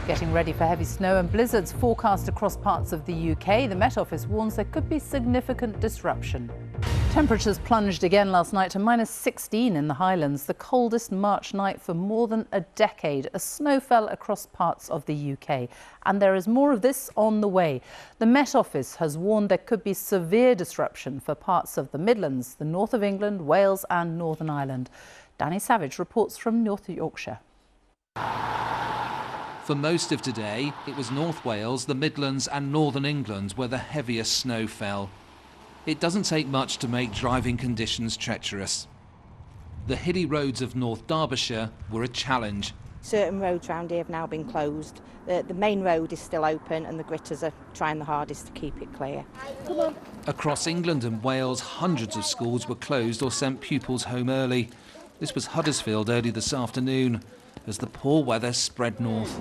Getting ready for heavy snow and blizzards forecast across parts of the UK. The Met Office warns there could be significant disruption. Temperatures plunged again last night to -16 in the Highlands, the coldest March night for more than a decade. A snow fell across parts of the UK, and there is more of this on the way. The Met Office has warned there could be severe disruption for parts of the Midlands, the north of England, Wales and Northern Ireland. Danny Savage reports from North Yorkshire. For most of today, it was North Wales, the Midlands and Northern England where the heaviest snow fell. It doesn't take much to make driving conditions treacherous. The hilly roads of North Derbyshire were a challenge. Certain roads around here have now been closed. The main road is still open and the gritters are trying the hardest to keep it clear. Come on. Across England and Wales, hundreds of schools were closed or sent pupils home early. This was Huddersfield early this afternoon as the poor weather spread north.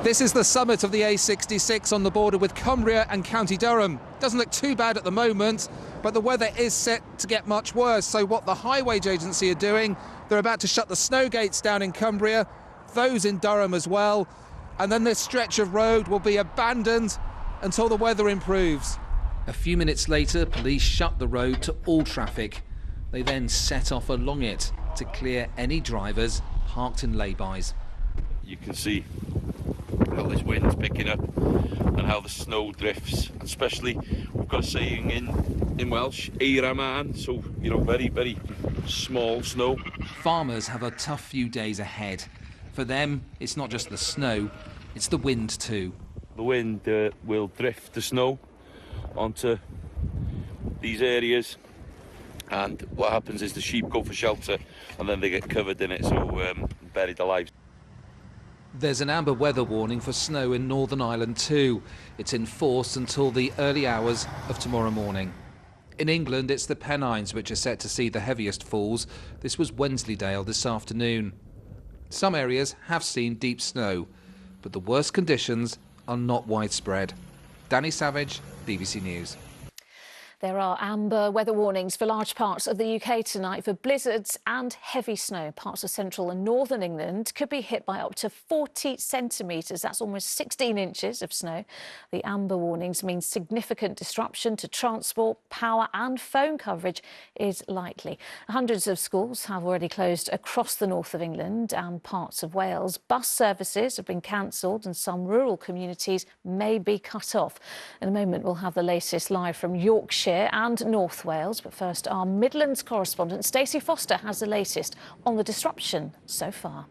This is the summit of the A66 on the border with Cumbria and County Durham. Doesn't look too bad at the moment, but the weather is set to get much worse. So what the Highways Agency are doing, they're about to shut the snow gates down in Cumbria, those in Durham as well, and then this stretch of road will be abandoned until the weather improves. A few minutes later, police shut the road to all traffic. They then set off along it to clear any drivers parked in laybys. You can see how this wind's picking up and how the snow drifts, especially we've got a saying in Welsh, eira man, so you know, very, very small snow. Farmers have a tough few days ahead. For them, it's not just the snow, it's the wind too. The wind will drift the snow onto these areas, and what happens is the sheep go for shelter and then they get covered in it, so buried alive. There's an amber weather warning for snow in Northern Ireland too. It's in force until the early hours of tomorrow morning. In England, it's the Pennines which are set to see the heaviest falls. This was Wensleydale this afternoon. Some areas have seen deep snow, but the worst conditions are not widespread. Danny Savage, BBC News. There are amber weather warnings for large parts of the UK tonight for blizzards and heavy snow. Parts of central and northern England could be hit by up to 40 centimetres. That's almost 16 inches of snow. The amber warnings mean significant disruption to transport, power and phone coverage is likely. Hundreds of schools have already closed across the north of England and parts of Wales. Bus services have been cancelled and some rural communities may be cut off. In a moment, we'll have the latest live from Yorkshire and North Wales. But first, our Midlands correspondent Stacey Foster has the latest on the disruption so far.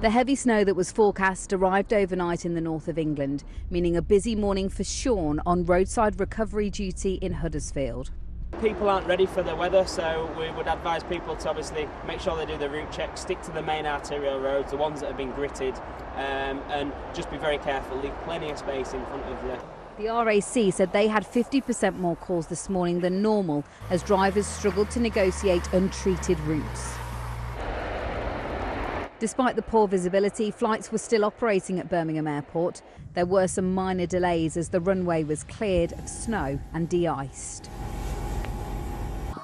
The heavy snow that was forecast arrived overnight in the north of England, meaning a busy morning for Sean on roadside recovery duty in Huddersfield. People aren't ready for the weather, so we would advise people to obviously make sure they do the route check, stick to the main arterial roads, the ones that have been gritted, and just be very careful, leave plenty of space in front of you. The RAC said they had 50% more calls this morning than normal as drivers struggled to negotiate untreated routes. Despite the poor visibility, flights were still operating at Birmingham Airport. There were some minor delays as the runway was cleared of snow and de-iced.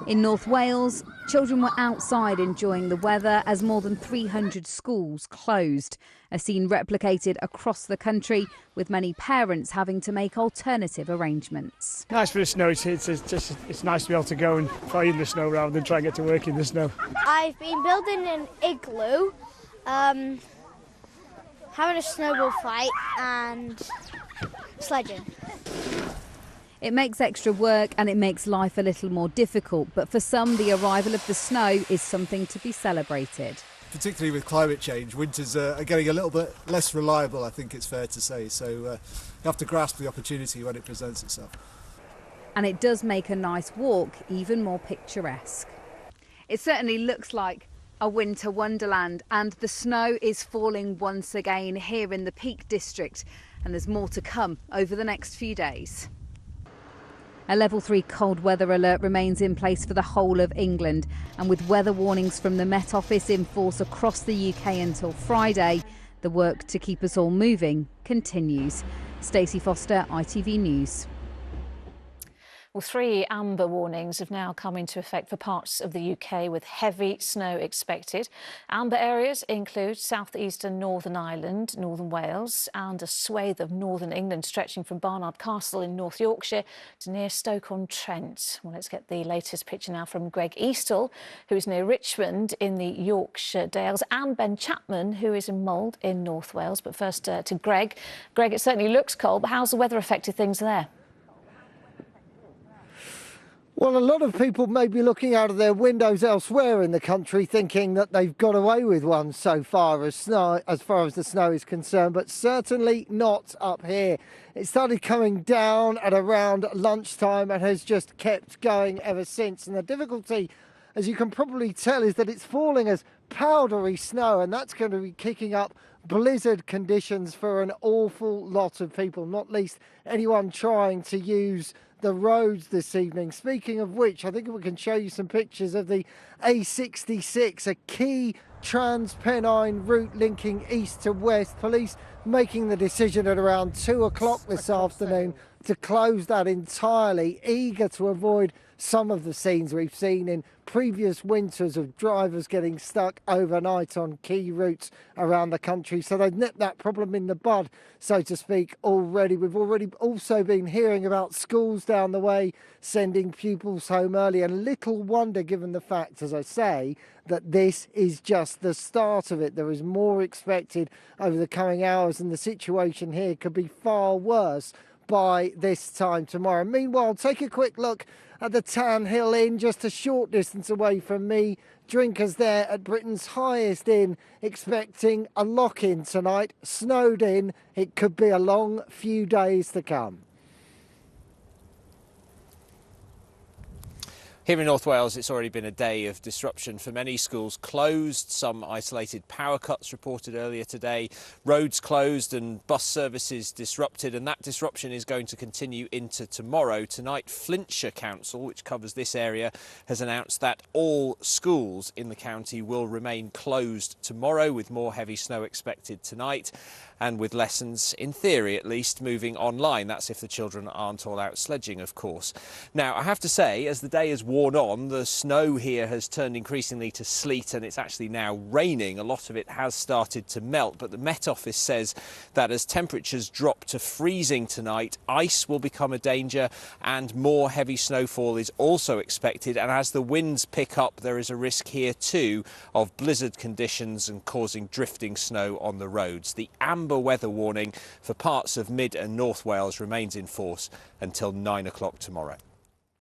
In North Wales, children were outside enjoying the weather as more than 300 schools closed, a scene replicated across the country, with many parents having to make alternative arrangements. Nice for the snow. It's nice to be able to go and play in the snow rather than try and get to work in the snow. I've been building an igloo, having a snowball fight and sledging. It makes extra work and it makes life a little more difficult, but for some the arrival of the snow is something to be celebrated. Particularly with climate change, winters are getting a little bit less reliable, I think it's fair to say, so you have to grasp the opportunity when it presents itself. And it does make a nice walk even more picturesque. It certainly looks like a winter wonderland, and the snow is falling once again here in the Peak District, and there's more to come over the next few days. A level 3 cold weather alert remains in place for the whole of England, and with weather warnings from the Met Office in force across the UK until Friday, the work to keep us all moving continues. Stacey Foster, ITV News. Well, 3 amber warnings have now come into effect for parts of the UK with heavy snow expected. Amber areas include southeastern Northern Ireland, Northern Wales and a swathe of northern England stretching from Barnard Castle in North Yorkshire to near Stoke-on-Trent. Well, let's get the latest picture now from Greg Eastle, who is near Richmond in the Yorkshire Dales, and Ben Chapman, who is in Mold in North Wales. But first to Greg. Greg, it certainly looks cold, but how's the weather affected things there? Well, a lot of people may be looking out of their windows elsewhere in the country thinking that they've got away with one so far as far as the snow is concerned, but certainly not up here. It started coming down at around lunchtime and has just kept going ever since. And the difficulty, as you can probably tell, is that it's falling as powdery snow, and that's going to be kicking up blizzard conditions for an awful lot of people, not least anyone trying to use the roads this evening. Speaking of which, I think we can show you some pictures of the A66, a key Trans-Pennine route linking east to west. Police making the decision at around 2 o'clock this afternoon to close that entirely, eager to avoid some of the scenes we've seen in previous winters of drivers getting stuck overnight on key routes around the country. So they've nipped that problem in the bud, so to speak, already. We've already also been hearing about schools down the way sending pupils home early, and little wonder given the fact, as I say, that this is just the start of it. There is more expected over the coming hours, and the situation here could be far worse by this time tomorrow. Meanwhile, take a quick look at the Tan Hill Inn, just a short distance away from me. Drinkers there at Britain's highest inn expecting a lock-in tonight. Snowed in. It could be a long few days to come. Here in North Wales, it's already been a day of disruption for many schools closed, some isolated power cuts reported earlier today, roads closed and bus services disrupted, and that disruption is going to continue into tomorrow. Tonight, Flintshire Council, which covers this area, has announced that all schools in the county will remain closed tomorrow, with more heavy snow expected tonight, and with lessons, in theory at least, moving online. That's if the children aren't all out sledging, of course. Now, I have to say, as the day has worn on, the snow here has turned increasingly to sleet, and it's actually now raining. A lot of it has started to melt, but the Met Office says that as temperatures drop to freezing tonight, ice will become a danger and more heavy snowfall is also expected. And as the winds pick up, there is a risk here too of blizzard conditions and causing drifting snow on the roads. The amber weather warning for parts of Mid and North Wales remains in force until 9 o'clock tomorrow.